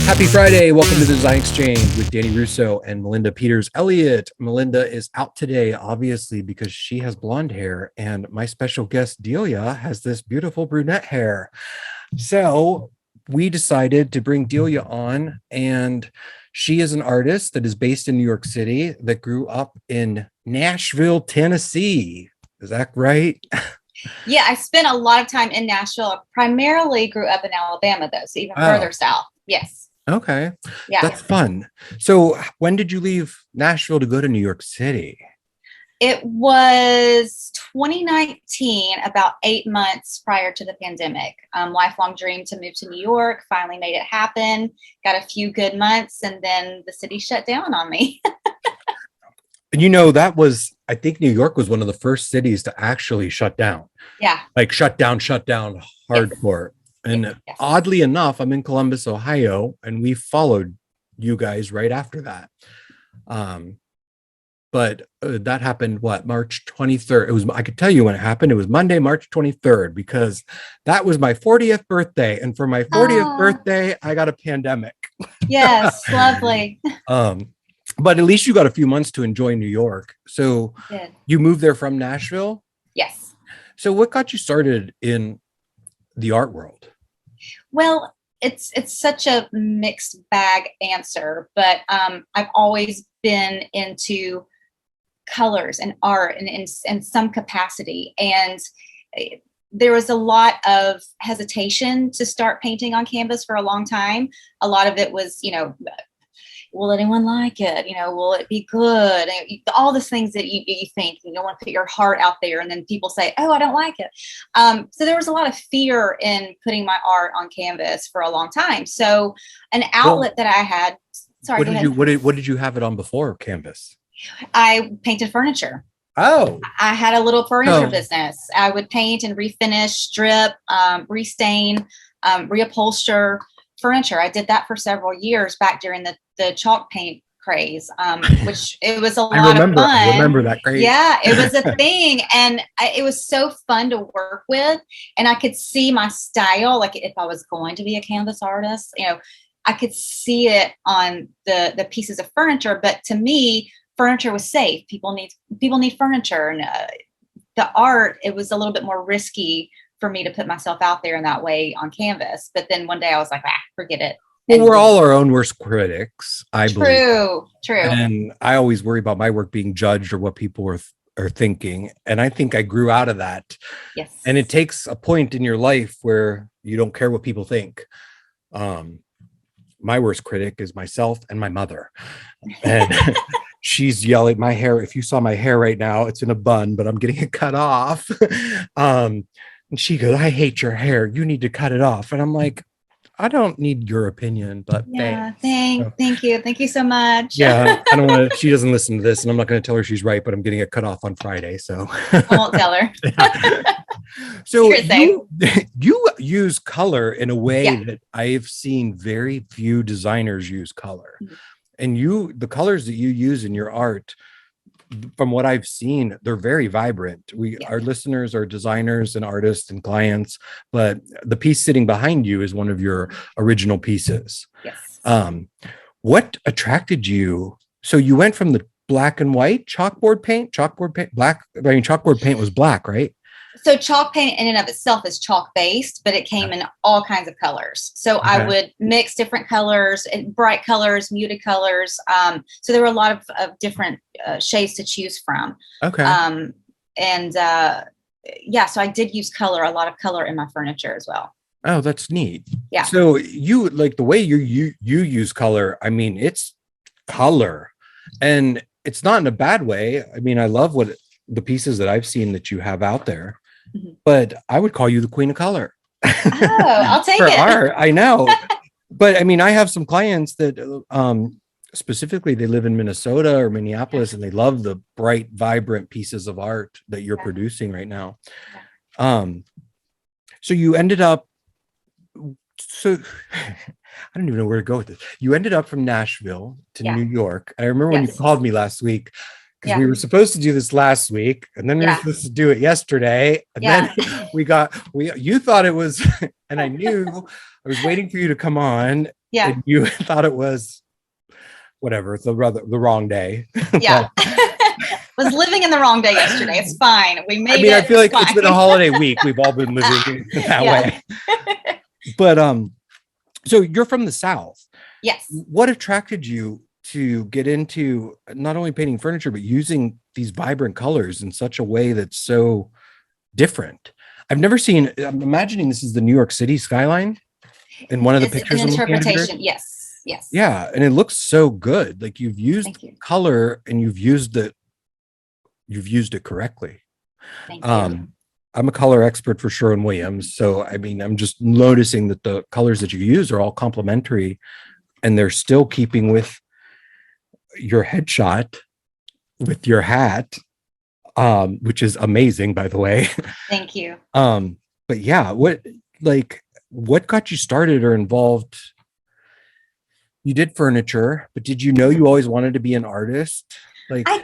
Happy Friday. Welcome to the Design Exchange with Danny Russo and Melinda Peters Elliott. Melinda is out today, obviously, because she has blonde hair, and my special guest, Delia, has this beautiful brunette hair. So we decided to bring Delia on, and she is an artist that is based in New York City that grew up in Nashville, Tennessee. Is that right? Yeah, I spent a lot of time in Nashville. I primarily grew up in Alabama, though, so even further south. Yes. Okay. Yeah. That's fun. So when did you leave Nashville to go to New York City? It was 2019, about 8 months prior to the pandemic. Lifelong dream to move to New York, finally made it happen, got a few good months, and then the city shut down on me. And I think New York was one of the first cities to actually shut down. Yeah. Like shut down hardcore. Yes. And yes. Oddly enough, I'm in Columbus, Ohio, and we followed you guys right after that. But that happened, March 23rd. I could tell you when it happened. It was Monday, March 23rd, because that was my 40th birthday. And for my 40th birthday, I got a pandemic. Yes, lovely. But at least you got a few months to enjoy New York. So you moved there from Nashville? Yes. So what got you started in the art world? Well, it's such a mixed bag answer, but I've always been into colors and art in some capacity. And there was a lot of hesitation to start painting on canvas for a long time. A lot of it was, will anyone like it? Will it be good? And all these things that you think, you don't want to put your heart out there. And then people say, oh, I don't like it. So there was a lot of fear in putting my art on canvas for a long time. So an outlet that I had, what did you have it on before canvas? I painted furniture. Oh, I had a little furniture business. I would paint and refinish, strip, restain, reupholster furniture. I did that for several years back during the chalk paint craze, which it was a lot of fun. I remember that craze. Yeah, it was a thing. And it was so fun to work with. And I could see my style, like if I was going to be a canvas artist, I could see it on the pieces of furniture. But to me, furniture was safe. People need furniture. And the art, it was a little bit more risky for me to put myself out there in that way on canvas. But then one day I was like, forget it. Well, we're all our own worst critics, I believe. True. And I always worry about my work being judged or what people are thinking. And I think I grew out of that. Yes. And it takes a point in your life where you don't care what people think. My worst critic is myself and my mother. And she's yelling my hair. If you saw my hair right now, it's in a bun, but I'm getting it cut off. And she goes, I hate your hair. You need to cut it off. And I'm like, I don't need your opinion, but thank you. Thank you so much. Yeah. I don't want to, she doesn't listen to this and I'm not going to tell her she's right, but I'm getting it cut off on Friday. So I won't tell her. So you use color in a way that I've seen very few designers use color. Mm-hmm. And the colors that you use in your art, from what I've seen, they're very vibrant. Our listeners are designers and artists and clients, but the piece sitting behind you is one of your original pieces. Yes. What attracted you? So you went from the black and white chalkboard paint, chalkboard paint was black, right? So chalk paint in and of itself is chalk based, but it came in all kinds of colors. So I would mix different colors, bright colors, muted colors. So there were a lot of different shades to choose from. Okay. So I did use a lot of color in my furniture as well. Oh, that's neat. Yeah. So you like the way you use color. I mean, it's color and it's not in a bad way. I mean, I love the pieces that I've seen that you have out there. Mm-hmm. But I would call you the queen of color. Oh, I'll take for it. Art, I know. But I mean, I have some clients that specifically they live in Minnesota or Minneapolis and they love the bright, vibrant pieces of art that you're producing right now. So you ended up, I don't even know where to go with this. You ended up from Nashville to New York. I remember when you called me last week, because we were supposed to do this last week, and then we were supposed to do it yesterday, and then you thought it was, and I knew I was waiting for you to come on, and you thought it was whatever, the wrong day. Yeah. Was living in the wrong day yesterday. It's fine. We made it. I mean, I feel like it's been a holiday week. We've all been living that way. But so you're from the South. Yes. What attracted you to get into not only painting furniture, but using these vibrant colors in such a way that's so different? I've never seen, I'm imagining this is the New York City skyline in one of the pictures. An interpretation. Yes. Yes. Yeah. And it looks so good. Like you've used color and you've used it correctly. Thank you. I'm a color expert for Sherwin-Williams. So, I mean, I'm just noticing that the colors that you use are all complementary and they're still keeping with your headshot, with your hat, which is amazing, by the way. Thank you. But yeah, what got you started or involved? You did furniture, but did you know you always wanted to be an artist? Like I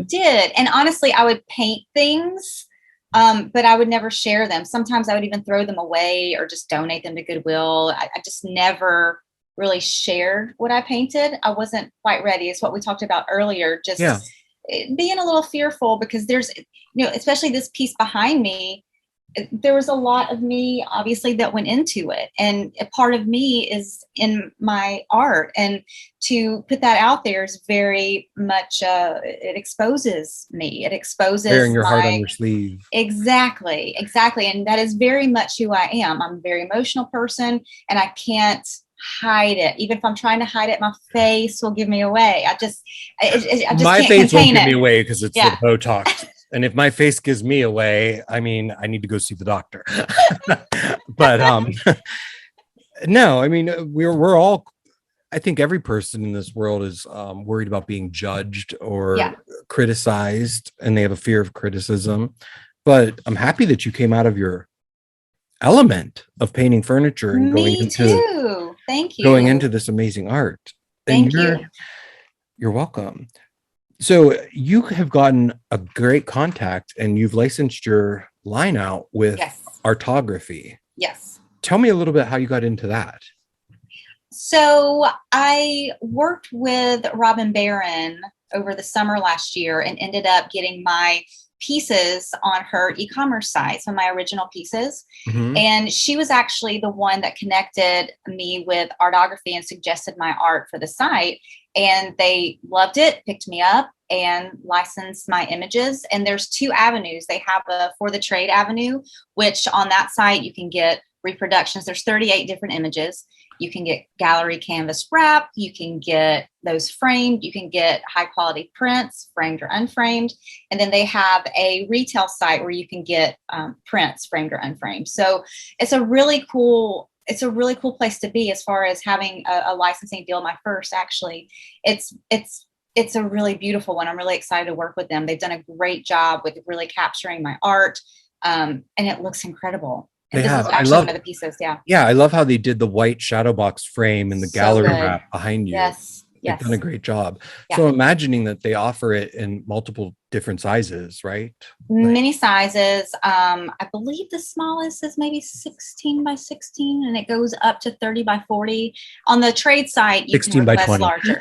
did. And honestly, I would paint things, but I would never share them. Sometimes I would even throw them away or just donate them to Goodwill. I just never really shared what I painted. I wasn't quite ready. It's what we talked about earlier, just being a little fearful because there's, especially this piece behind me, there was a lot of me obviously that went into it, and a part of me is in my art, and to put that out there is very much it exposes me. It exposes wearing your heart on your sleeve. Exactly. And that is very much who I am. I'm a very emotional person, and I can't hide it. Even if I'm trying to hide it, my face will give me away. I just my can't face won't give it. me away because it's the Botox. And if my face gives me away, I mean, I need to go see the doctor. But no, I mean, we're all, I think every person in this world is worried about being judged or criticized, and they have a fear of criticism. But I'm happy that you came out of your element of painting furniture and going into this amazing art. Thank you. You're welcome. So you have gotten a great contact and you've licensed your line out with Artography. Yes. Tell me a little bit how you got into that. So I worked with Robin Barron over the summer last year and ended up getting my pieces on her e-commerce site, some of my original pieces. Mm-hmm. And she was actually the one that connected me with Artography and suggested my art for the site. And they loved it, picked me up and licensed my images. And there's two avenues. They have a for the trade avenue, which on that site you can get reproductions. There's 38 different images. You can get gallery canvas wrap. You can get those framed. You can get high quality prints, framed or unframed. And then they have a retail site where you can get prints, framed or unframed. So it's a really cool place to be as far as having a licensing deal. My first, actually, it's a really beautiful one. I'm really excited to work with them. They've done a great job with really capturing my art, and it looks incredible. And this is actually one of the pieces. Yeah, I love how they did the white shadow box frame and the gallery wrap behind you. Yes. They've done a great job. Yeah. So imagining that they offer it in multiple different sizes, right? Many sizes. I believe the smallest is maybe 16 by 16 and it goes up to 30 by 40. On the trade site, you can request larger.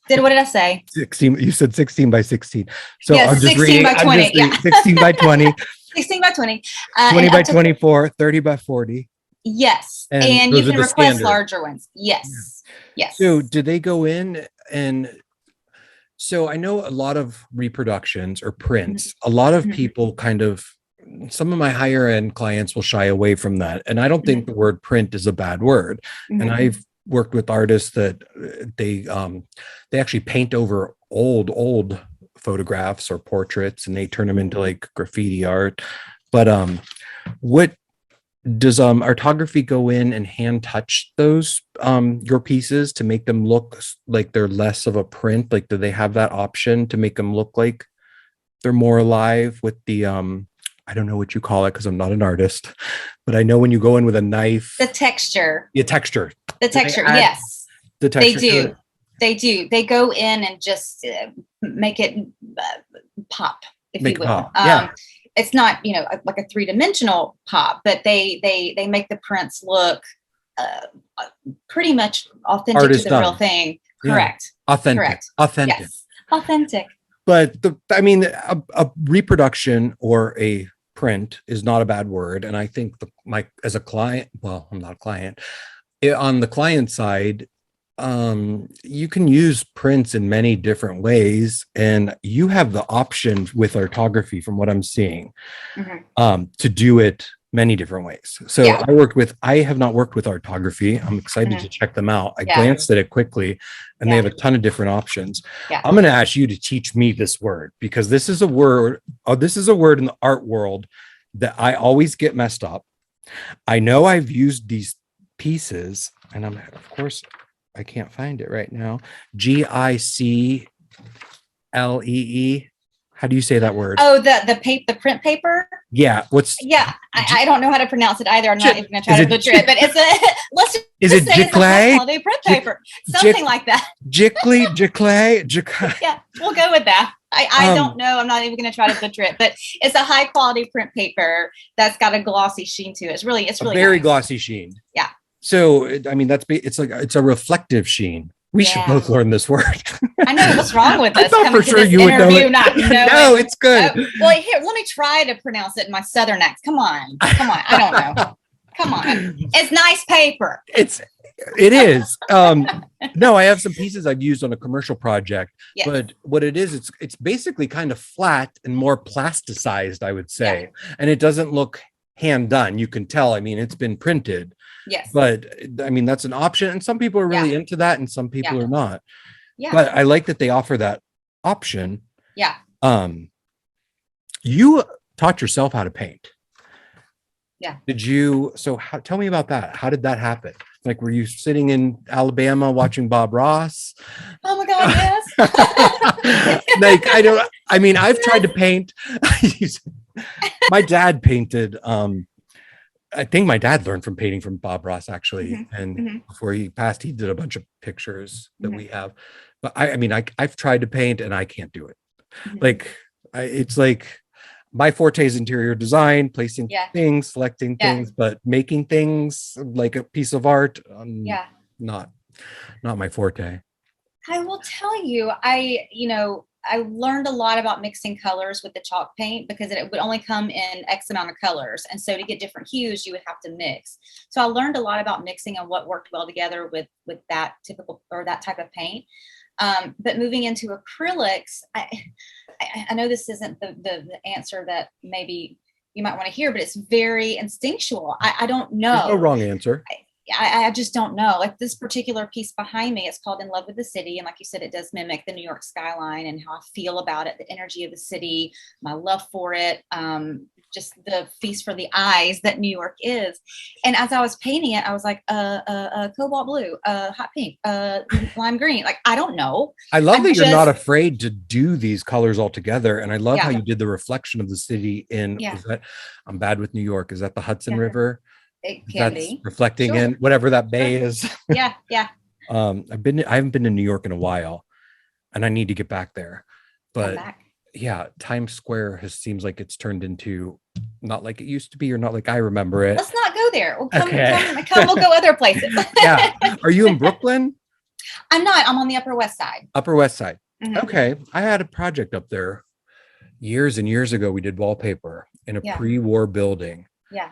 What did I say? 16. You said 16 by 16. So yes, I'm just 16 reading. by 20. Yeah. 16 by 20. 16 by 20. 20 by 24, 30 by 40. Yes. And you can request larger ones. Yes. Yes. So do they go in and so I know a lot of reproductions or prints, a lot of people some of my higher end clients will shy away from that. And I don't think the word print is a bad word. And I've worked with artists that they actually paint over old photographs or portraits and they turn them into like graffiti art. But what does Artography go in and hand touch those your pieces to make them look like they're less of a print? Like, do they have that option to make them look like they're more alive with the I don't know what you call it because I'm not an artist, but I know when you go in with a knife, the texture. The texture. Yes. The texture. They do. They do. They go in and just make it pop, if Make you it will. pop. Yeah. It's not, like a three-dimensional pop, but they make the prints look pretty much authentic Artist to the real done. thing. Yeah. Correct. Authentic. Correct. Authentic. Yes. Authentic. But I mean, a reproduction or a print is not a bad word. And I think as a client, well, I'm not a client. On the client side, you can use prints in many different ways, and you have the option with artography, from what I'm seeing, to do it many different ways. So Yeah. I have not worked with artography. I'm excited to check them out. I glanced at it quickly, and they have a ton of different options. I'm going to ask you to teach me this word, because this is a word in the art world that I always get messed up. I know I've used these pieces, and of course I can't find it right now. GICLEE. How do you say that word? Oh, the print paper. Yeah. I don't know how to pronounce it either. I'm not even gonna try to butcher it, but it's let's just is say it it's a high quality print paper, something like that. Jickley. Yeah, we'll go with that. I don't know. I'm not even going to try to butcher it, but it's a high quality print paper that's got a glossy sheen to it. It's really very nice. Glossy sheen. Yeah. So I mean, it's a reflective sheen. We should both learn this word. I know, what's wrong with us. I thought for sure you would know it. No, it's good. Well, here, let me try to pronounce it in my southern accent. Come on. I don't know. Come on. It's nice paper. It is. No, I have some pieces I've used on a commercial project, but what it is, it's basically kind of flat and more plasticized, I would say. And it doesn't look hand done. You can tell, I mean, it's been printed. Yes. But I mean, that's an option. And some people are really into that, and some people are not. Yeah. But I like that they offer that option. Yeah. You taught yourself how to paint. Yeah. Tell me about that. How did that happen? Like, were you sitting in Alabama watching Bob Ross? Oh my God, yes. I've tried to paint. My dad painted. I think my dad learned from painting from Bob Ross, actually. And before he passed, he did a bunch of pictures that we have. But I've tried to paint, and I can't do it. It's like my forte is interior design, placing things, selecting things, but making things like a piece of art, not my forte. I will tell you, I learned a lot about mixing colors with the chalk paint, because it would only come in X amount of colors. And so to get different hues, you would have to mix. So I learned a lot about mixing and what worked well together with that that type of paint. But moving into acrylics, I know this isn't the answer that maybe you might want to hear, but it's very instinctual. I don't know. There's no wrong answer. I just don't know. Like this particular piece behind me, it's called In Love with the City. And like you said, it does mimic the New York skyline and how I feel about it, the energy of the city, my love for it, just the feast for the eyes that New York is. And as I was painting it, I was like, cobalt blue, hot pink, lime green. Like, I don't know. I love that you're not afraid to do these colors all together. And I love how you did the reflection of the city in, I'm bad with New York. Is that the Hudson River? It can be reflecting in whatever that bay is. Yeah. I haven't been to New York in a while, and I need to get back there. But Times Square seems like it's turned into not like it used to be, or not like I remember it. Let's not go there. We'll come, we'll go other places. Are you in Brooklyn? I'm not. I'm on the Upper West Side. Upper West Side. Okay. I had a project up there years and years ago. We did wallpaper in a pre-war building. Yeah.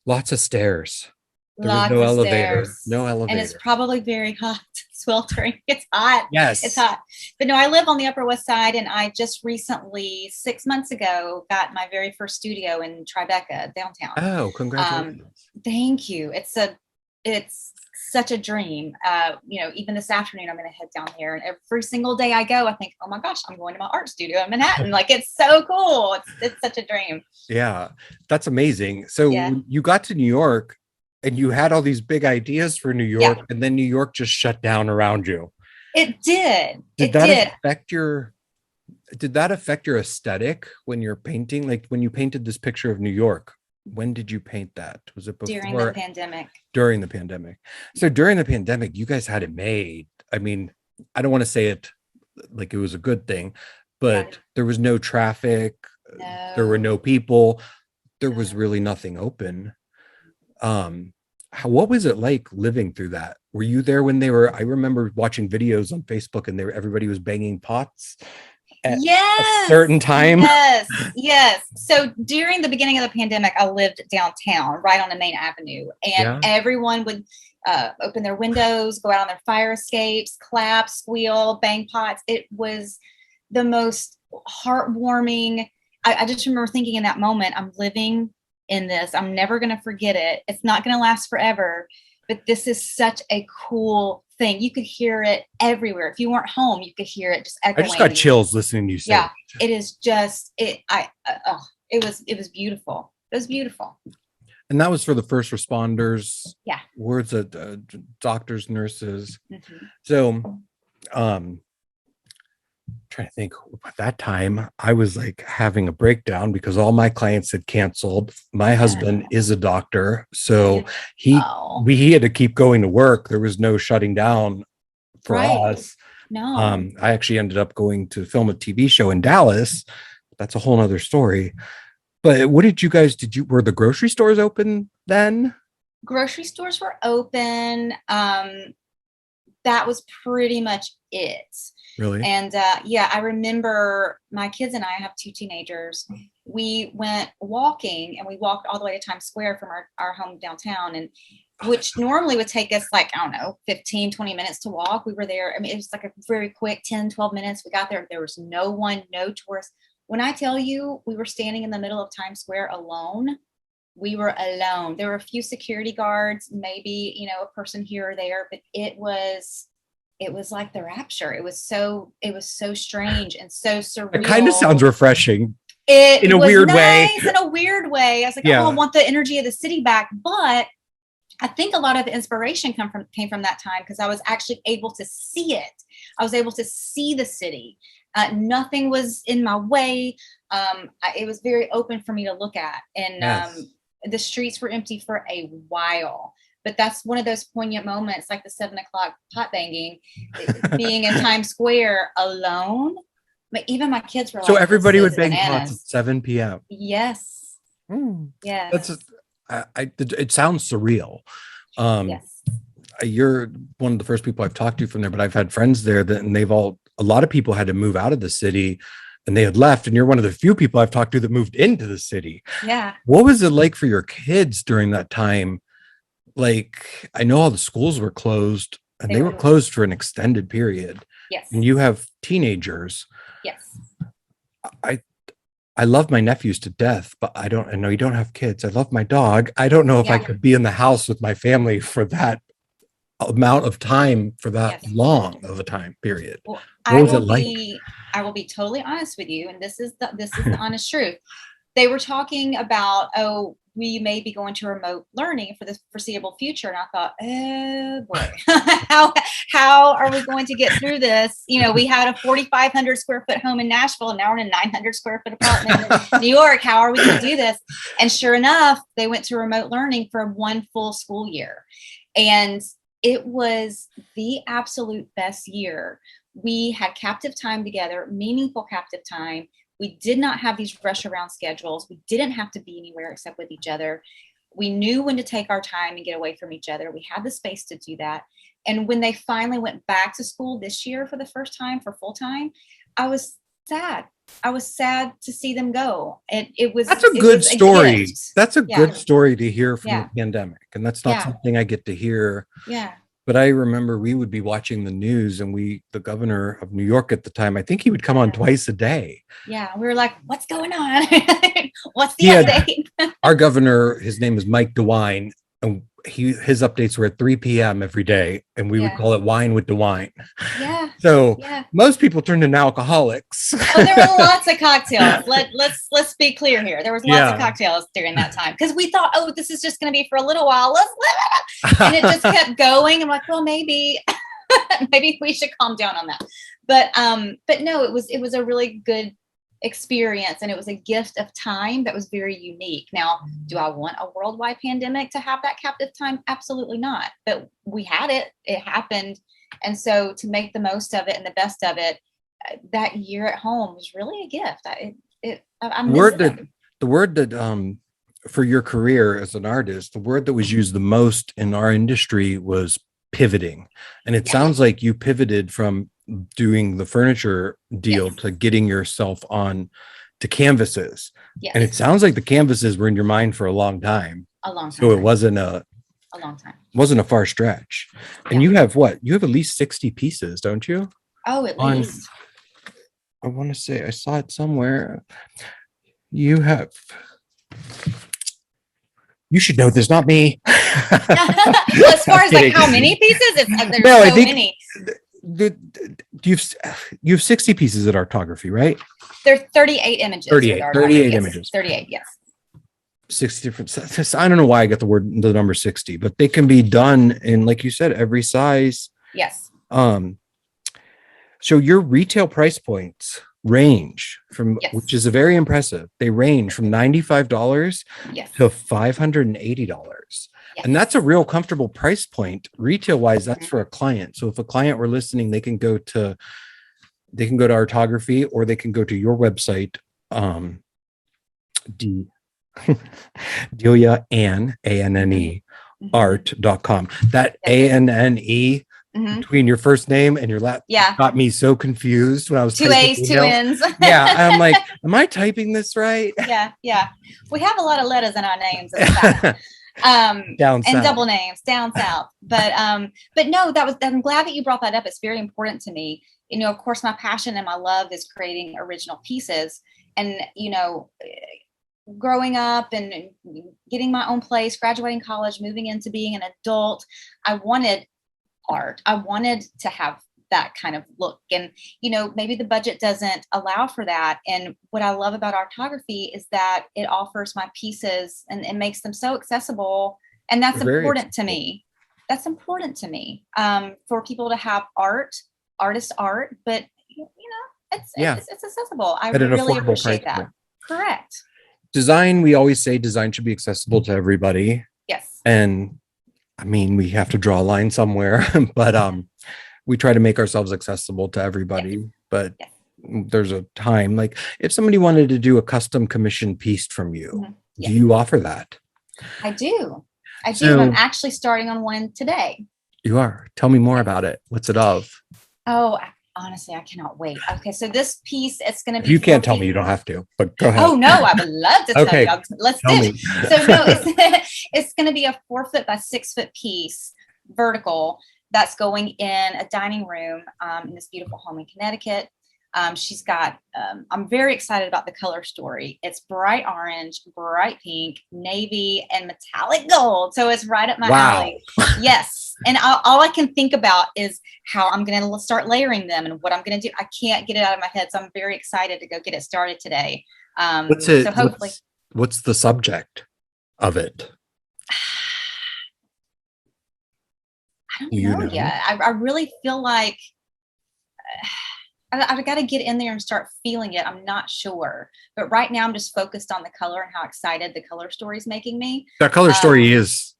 Lots of stairs. There was no elevator. No elevator. And it's probably very hot, sweltering. It's hot. Yes. It's hot. But no, I live on the Upper West Side, and I just recently, 6 months ago, got my very first studio in Tribeca, downtown. Oh, congratulations. Thank you. It's such a dream. Even this afternoon, I'm going to head down there, and every single day I go, I think, oh my gosh, I'm going to my art studio in Manhattan. Like, it's so cool. It's such a dream. Yeah, that's amazing. So you got to New York, and you had all these big ideas for New York, and then New York just shut down around you. It did. Did that affect your aesthetic when you're painting? Like when you painted this picture of New York, when did you paint that? Was it before? During the pandemic. During the pandemic. So during the pandemic, you guys had it made. I mean, I don't want to say it like it was a good thing, Yeah. but there was no traffic, there were No. no people, there was No. really nothing open. What was it like living through that? Were you there when they were? I remember watching videos on Facebook and everybody was banging pots at a Yes, certain time. yes, yes. So during the beginning of the pandemic, I lived downtown, right on the main avenue, and Yeah. everyone would open their windows, go out on their fire escapes, clap, squeal, bang pots. It was the most heartwarming. I just remember thinking in that moment, I'm living in this. I'm never going to forget it. It's not going to last forever, but this is such a cool thing. You could hear it everywhere. If you weren't home, you could hear it just I just got echoing. chills listening to you say Yeah, it. it is just it. It was beautiful. It was beautiful. And that was for the first responders, Yeah. words of doctors, nurses. Mhm. So, trying to think, at that time I was like having a breakdown because all my clients had canceled. My husband is a doctor, so Oh, he had to keep going to work. There was no shutting down for right. us. No. I actually ended up going to film a TV show in Dallas. That's a whole nother story. But what did you guys, were the grocery stores open then? Grocery stores were open. That was pretty much it. Really? And yeah, I remember my kids and I have two teenagers. We went walking and we walked all the way to Times Square from our home downtown, and which normally would take us like, I don't know, 15, 20 minutes to walk. We were there. I mean, it was like a very quick 10, 12 minutes. We got there. There was no one, no tourists. When I tell you we were standing in the middle of Times Square alone, we were alone. There were a few security guards, maybe, you know, a person here or there, but it was like the rapture. It was so strange and so It kind of sounds surreal. refreshing It in a was weird way. nice in a weird way. I was like, oh, I Yeah. want the energy of the city back. But I think a lot of the inspiration came from that time because I was actually able to see it. I was able to see the city. Nothing was in my way. It was very open for me to look at, and Yes. the streets were empty for a while. But that's one of those poignant moments, like the 7 o'clock pot banging, being in Times Square alone. But even my kids were So like, "This everybody would is bang pots at bananas." 7 p.m. Yes, That's yes, it sounds surreal. Um, yes. you're one of the first people I've talked to from there, but I've had friends there that, and a lot of people had to move out of the city and they had left. And you're one of the few people I've talked to that moved into the city. Yeah. What was it like for your kids during that time? Like, I know all the schools were closed and They they were were. closed for an extended period. Yes. And you have teenagers. Yes. I I love my nephews to death, but I know you don't have kids. I love my dog. I don't know if I Yeah. could be in the house with my family for that amount of time, for that Yes. long of a time period. Well, What was it like? I will be totally honest with you, and this is the honest truth. They were talking about, oh, we may be going to remote learning for the foreseeable future, and I thought, oh boy, how are we going to get through this? You know, we had a 4,500 square foot home in Nashville, and now we're in a 900 square foot apartment in New York. How are we going to do this? And sure enough, they went to remote learning for one full school year, and it was the absolute best year. We had captive time together, meaningful captive time. We did not have these rush around schedules. We didn't have to be anywhere except with each other. We knew when to take our time and get away from each other. We had the space to do that. And when they finally went back to school this year for the first time for full time, I was sad. I was sad to see them go. And That's a good story. That's a Yeah. good story to hear from Yeah. the pandemic. And that's not Yeah. something I get to hear. Yeah. But I remember we would be watching the news and the governor of New York at the time, I think he would come on twice a day. Yeah. We were like, what's going on? What's the He had update? our governor, his name is Mike DeWine, and his updates were at 3 p.m. every day, and we would Yeah. call it Wine with DeWine. Yeah. So Yeah. most people turned into alcoholics. Oh, there were lots of cocktails. Let's be clear here. There was lots Yeah. of cocktails during that time because we thought, oh, this is just going to be for a little while. Let's live it. And it just kept going. I'm like, well, maybe maybe we should calm down on that. But no, it was a really good experience, and it was a gift of time that was very unique. Now, do I want a worldwide pandemic to have that captive time? Absolutely not. But we had it, it happened. And so to make the most of it and the best of it, that year at home was really a gift. I miss them. The word that for your career as an artist, the word that was used the most in our industry was pivoting. And it sounds like you pivoted from doing the furniture deal to getting yourself on to canvases. And it sounds like the canvases were in your mind for a long time. A long time. So it wasn't a long time. Wasn't a far stretch. And you have what? You have at least 60 pieces, don't you? Oh, at least. I want to say I saw it somewhere. You have. You should know this, not me. Well, as far as like how many pieces, there's no, so I think many. You've 60 pieces at Artography, right? There's 38 images. 38 images. 38, yes. 60 different sets. I don't know why I got the number 60, but they can be done in, like you said, every size. Yes. So your retail price points range from, which is very impressive. They range from $95 to $580. And that's a real comfortable price point retail wise. That's for a client. So if a client were listening, they can go to Artography, or they can go to your website, Delia Anne, ANNE, art.com. That ANNE between your first name and your last got me so confused when I was two A's, two N's. Yeah, I'm like, am I typing this right? Yeah. We have a lot of letters in our names. Down south. And double names down south. But no, I'm glad that you brought that up. It's very important to me. You know, of course, my passion and my love is creating original pieces. And, you know, growing up and getting my own place, graduating college, moving into being an adult, I wanted art. I wanted to have that kind of look. And, you know, maybe the budget doesn't allow for that. And what I love about Artography is that it offers my pieces and it makes them so accessible. And that's important to me. That's important to me, for people to have artist art, but you know, it's accessible. I really appreciate that. Correct. Design, we always say design should be accessible to everybody. Yes. And I mean, we have to draw a line somewhere, but we try to make ourselves accessible to everybody. But there's a time, like if somebody wanted to do a custom commission piece from you, do you offer that? I do. So, I'm actually starting on one today. You are. Tell me more about it. What's it of? Oh, honestly, I cannot wait. Okay, so this piece, it's going to be. You can't tell me, you don't have to, but go ahead. Oh no, I would love to tell you. Let's do it. So no, it's going to be a 4 foot by 6 foot piece, vertical, that's going in a dining room in this beautiful home in Connecticut. She's got, I'm very excited about the color story. It's bright orange, bright pink, navy, and metallic gold. So it's right up my alley. Yes. And all I can think about is how I'm going to start layering them and what I'm going to do. I can't get it out of my head. So I'm very excited to go get it started today. So hopefully. What's the subject of it? I don't know yet. I really feel like I've got to get in there and start feeling it. I'm not sure. But right now I'm just focused on the color and how excited the color story is making me. That color story is,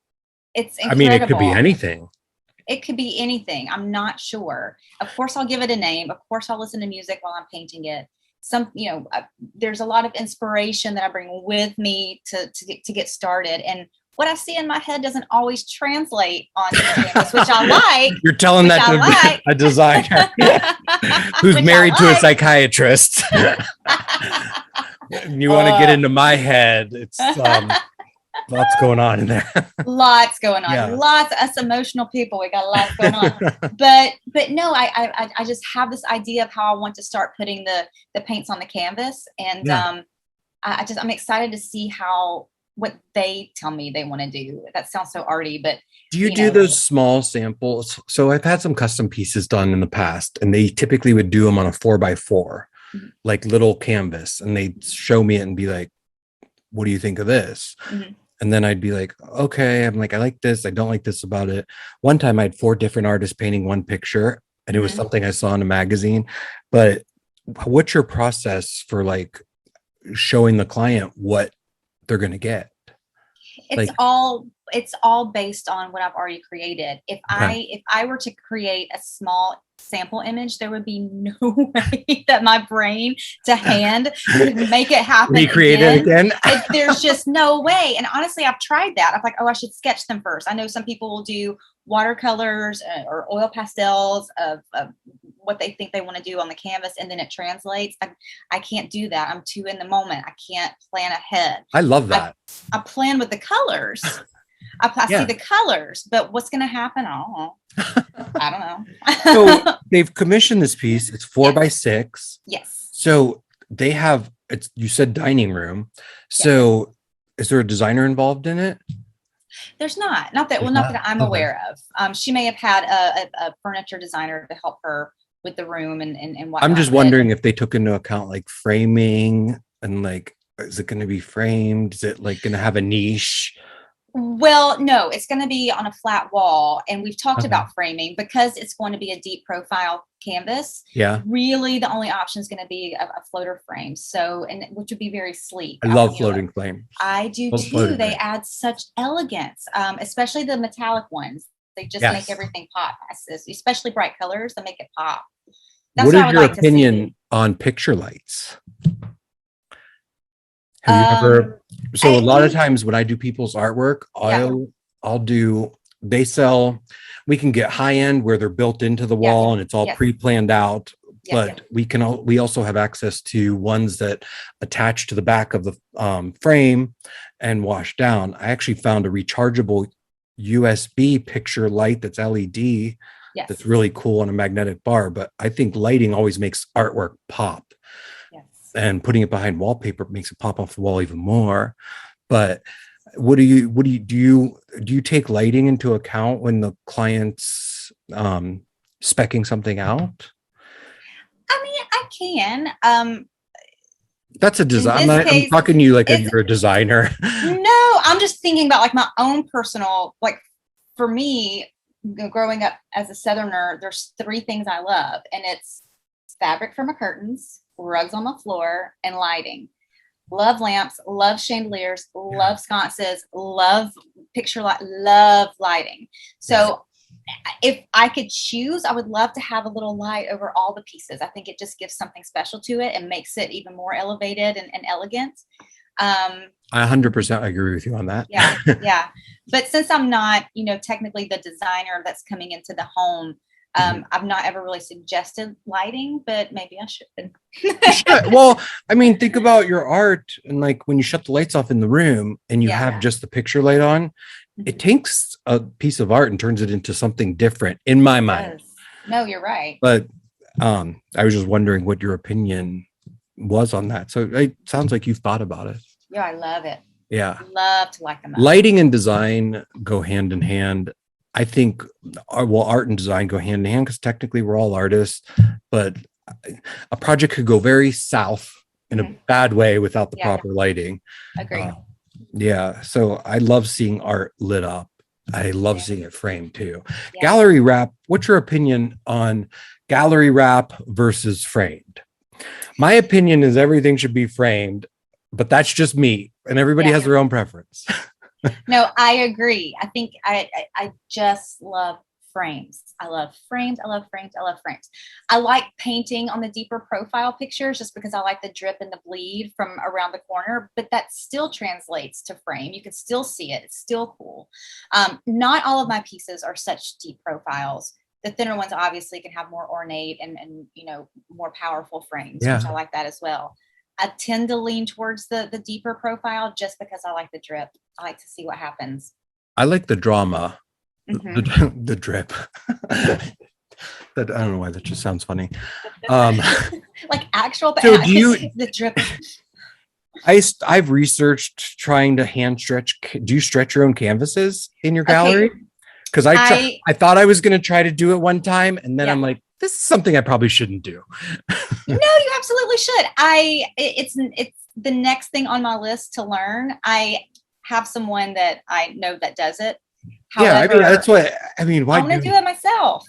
it's incredible. I mean, it could be anything. It could be anything. I'm not sure. Of course, I'll give it a name. Of course, I'll listen to music while I'm painting it. There's a lot of inspiration that I bring with me to get started. And what I see in my head doesn't always translate onto the canvas, which I like. You're telling that to a designer who's married to a psychiatrist. You want to get into my head. It's lots going on in there. Lots going on. Yeah. Lots of us emotional people. We got lots going on. But no, I just have this idea of how I want to start putting the paints on the canvas. And I'm excited to see what they tell me they want to do. That sounds so arty, but do you do those small samples? So I've had some custom pieces done in the past, and they typically would do them on a 4x4, like little canvas, and they'd show me it and be like, what do you think of this? And then I'd be like, okay, I'm like, I like this, I don't like this about it. One time I had 4 different artists painting one picture, and it was something I saw in a magazine, but what's your process for like showing the client what they're going to get? it's Like, all it's all based on what I've already created. If okay. I were to create a small sample image, there would be no way that my brain to hand could make it happen Recreate it again. again. There's just no way. And honestly, I've tried that. I'm like, oh, I should sketch them first. I know some people will do watercolors or oil pastels of what they think they want to do on the canvas, and then it translates. I can't do that. I'm too in the moment. I can't plan ahead. I love I, that. I plan with the colors. I see Yeah. the colors, but what's going to happen? I don't know. I don't So know. they've commissioned this piece. It's 4x6. Yes. So they have, it's, you said dining room. Yes. So is there a designer involved in it? There's not that, There's well, not that not. I'm Okay. aware of. She may have had a furniture designer to help her with the room and I'm whatnot. just wondering if they took into account like framing and like, is it going to be framed? Is it like going to have a niche? Well, no, it's going to be on a flat wall. And we've talked Okay. about framing because it's going to be a deep profile canvas. Yeah. Really, the only option is going to be a floater frame. So, and which would be very sleek. I love floating flame. I do Love too. floating They flame. add such elegance, especially the metallic ones. They just make Yes. everything pop, especially bright colors that make it pop. What That's what is I would your like to see. opinion on picture lights? Have you ever, so a lot of times when I do people's artwork, Yeah. I'll do, they sell, we can get high end where they're built into the Yes. wall and it's all Yes. pre-planned out. Yes. But we also have access to ones that attach to the back of the frame and wash down. I actually found a rechargeable USB picture light that's LED. Yes. That's really cool on a magnetic bar. But I think lighting always makes artwork pop. Yes. And putting it behind wallpaper makes it pop off the wall even more. But what do you take lighting into account when the client's speccing something out? I mean, I can. That's a design. this I'm case, talking to you like it's- you're a designer. No, I'm just thinking about like my own personal, like for me, growing up as a Southerner, there's three things I love, and it's fabric for my curtains, rugs on the floor, and lighting. Love lamps, love chandeliers, love sconces, love picture light, love lighting. So if I could choose, I would love to have a little light over all the pieces. I think it just gives something special to it and makes it even more elevated and elegant. I 100% agree with you on that. Yeah, yeah. But since I'm not, technically the designer that's coming into the home, I've not ever really suggested lighting, but maybe I should. Well, I mean, think about your art and like when you shut the lights off in the room and you have just the picture light on, it takes a piece of art and turns it into something different in my mind. No, you're right. But I was just wondering what your opinion was on that. So it sounds like you've thought about it. Yeah, I love it. Yeah. Love to like them up. Lighting and design go hand in hand. I think art and design go hand in hand because technically we're all artists, but a project could go very south in a bad way without the proper lighting. Agree. Yeah. So I love seeing art lit up. I love seeing it framed too. Yeah. Gallery wrap. What's your opinion on gallery wrap versus framed? My opinion is everything should be framed, but that's just me, and everybody has their own preference. No, I agree. I think I just love frames. I love frames. I love frames. I love frames. I like painting on the deeper profile pictures just because I like the drip and the bleed from around the corner, but that still translates to frame. You can still see it. It's still cool. Not all of my pieces are such deep profiles. The thinner ones obviously can have more ornate and more powerful frames, which I like that as well. I tend to lean towards the deeper profile just because I like the drip. I like to see what happens. I like the drama, the drip. That I don't know why that just sounds funny. Like actual. So do you? The drip. I've researched trying to hand stretch. Do you stretch your own canvases in your gallery? Because I thought I was going to try to do it one time, and then I'm like, this is something I probably shouldn't do. No, you absolutely should. It's the next thing on my list to learn. I have someone that I know that does it. However, that's what I mean. Why I want to do it myself?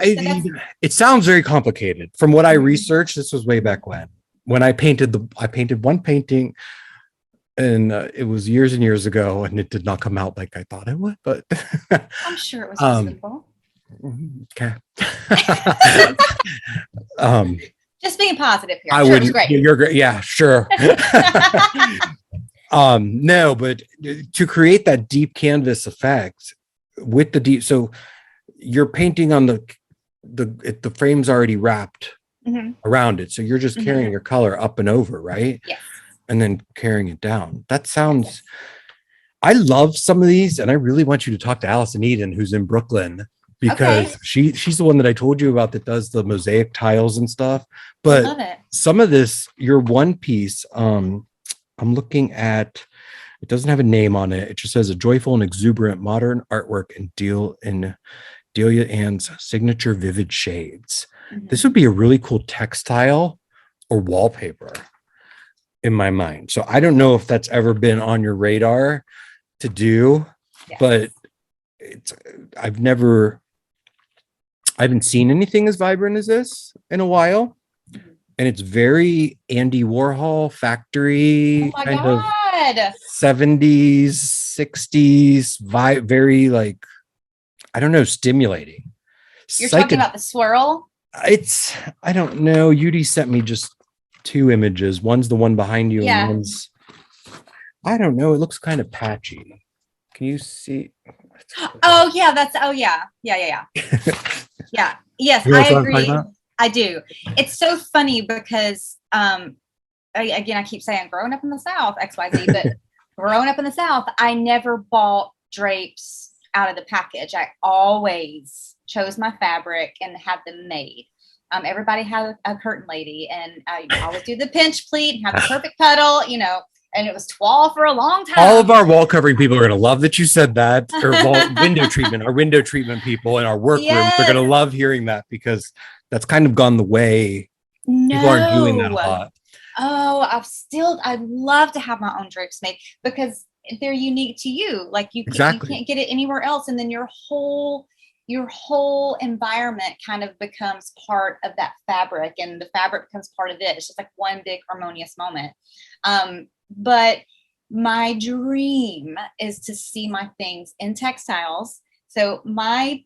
It sounds very complicated. From what I researched, this was way back when I painted one painting, and it was years and years ago, and it did not come out like I thought it would. But I'm sure it was beautiful. Okay. Just being positive here. I sure, wouldn't. Great. You're great. Yeah, sure. No, but to create that deep canvas effect with the deep, so you're painting on the frame's already wrapped around it, so you're just carrying your color up and over, right? Yes. And then carrying it down. That sounds. I love some of these, and I really want you to talk to Allison Eden, who's in Brooklyn, because she's the one that I told you about that does the mosaic tiles and stuff. But some of this, your one piece, I'm looking at, it doesn't have a name on it. It just says a joyful and exuberant modern artwork in Delia Anne's signature vivid shades. This would be a really cool textile or wallpaper in my mind. So I don't know if that's ever been on your radar to do, but I haven't seen anything as vibrant as this in a while. And it's very Andy Warhol factory kind of 70s, 60s vibe, very like, I don't know, stimulating. You're talking about the swirl? I don't know. Yudi sent me just 2 images. One's the one behind you, and one's, I don't know. It looks kind of patchy. Can you see? Oh yeah. Yeah. Yes, I agree. I do. It's so funny because again, I keep saying growing up in the South, XYZ, but growing up in the South, I never bought drapes out of the package. I always chose my fabric and had them made. Everybody had a curtain lady, and I always do the pinch pleat and have the perfect petal, and it was toile for a long time. All of our wall covering people are going to love that you said that, or window treatment, our window treatment people in our workrooms are going to love hearing that, because that's kind of gone the way. People aren't doing that a lot. Oh, I'd love to have my own drapes made because they're unique to you. Like you can't get it anywhere else. And then your whole environment kind of becomes part of that fabric, and the fabric becomes part of it. It's just like one big harmonious moment. But my dream is to see my things in textiles. So my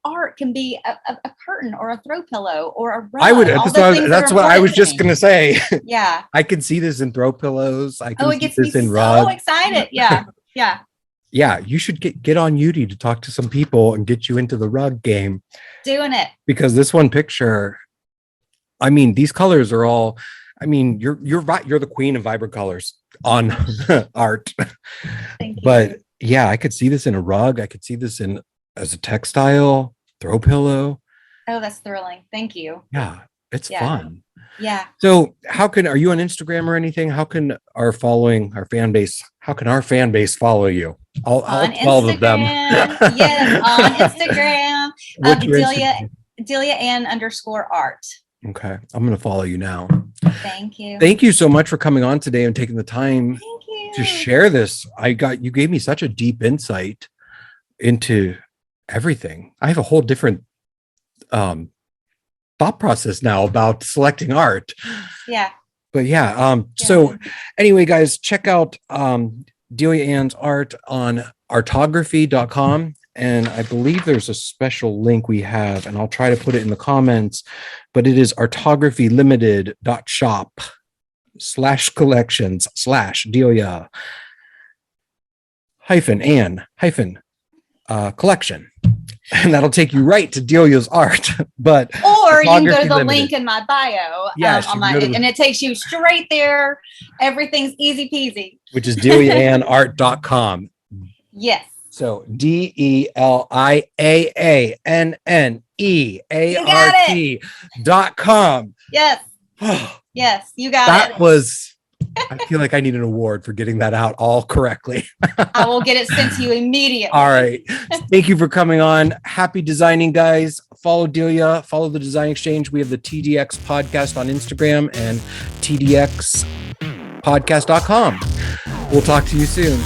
art can be a curtain or a throw pillow or a rug. That's what I was just going to say. Yeah. I can see this in throw pillows. I can it see gets this me in so rugs. excited. Yeah. Yeah. Yeah. You should get on Yudi to talk to some people and get you into the rug game. Doing it. Because this one picture, I mean, these colors are all, I mean, you're right. You're the queen of vibrant colors on art. Thank you. But yeah, I could see this in a rug. I could see this as a textile, throw pillow. Oh, that's thrilling. Thank you. Yeah, it's fun. Yeah. So are you on Instagram or anything? How can our fan base follow you? All 12 of them. Yes, on Instagram. Delia Anne _art. Okay. I'm going to follow you now. Thank you. Thank you so much for coming on today and taking the time to share this. You gave me such a deep insight into everything. I have a whole different thought process now about selecting art. Yeah. But so anyway, guys, check out Delia Anne's art on artography.com. And I believe there's a special link we have, and I'll try to put it in the comments, but it is artography.shop/collections/Delia Anne collection. And that'll take you right to Delia's art. Or you can go to the link in my bio. And it takes you straight there. Everything's easy peasy. Which is DeliaAnneArt.com. Yes. So DeliaAnneArt.com. Yes. Yes, you got it. I feel like I need an award for getting that out all correctly. I will get it sent to you immediately. All right. Thank you for coming on. Happy designing, guys. Follow Delia. Follow the Design Exchange. We have the TDX podcast on Instagram and TDXpodcast.com. We'll talk to you soon.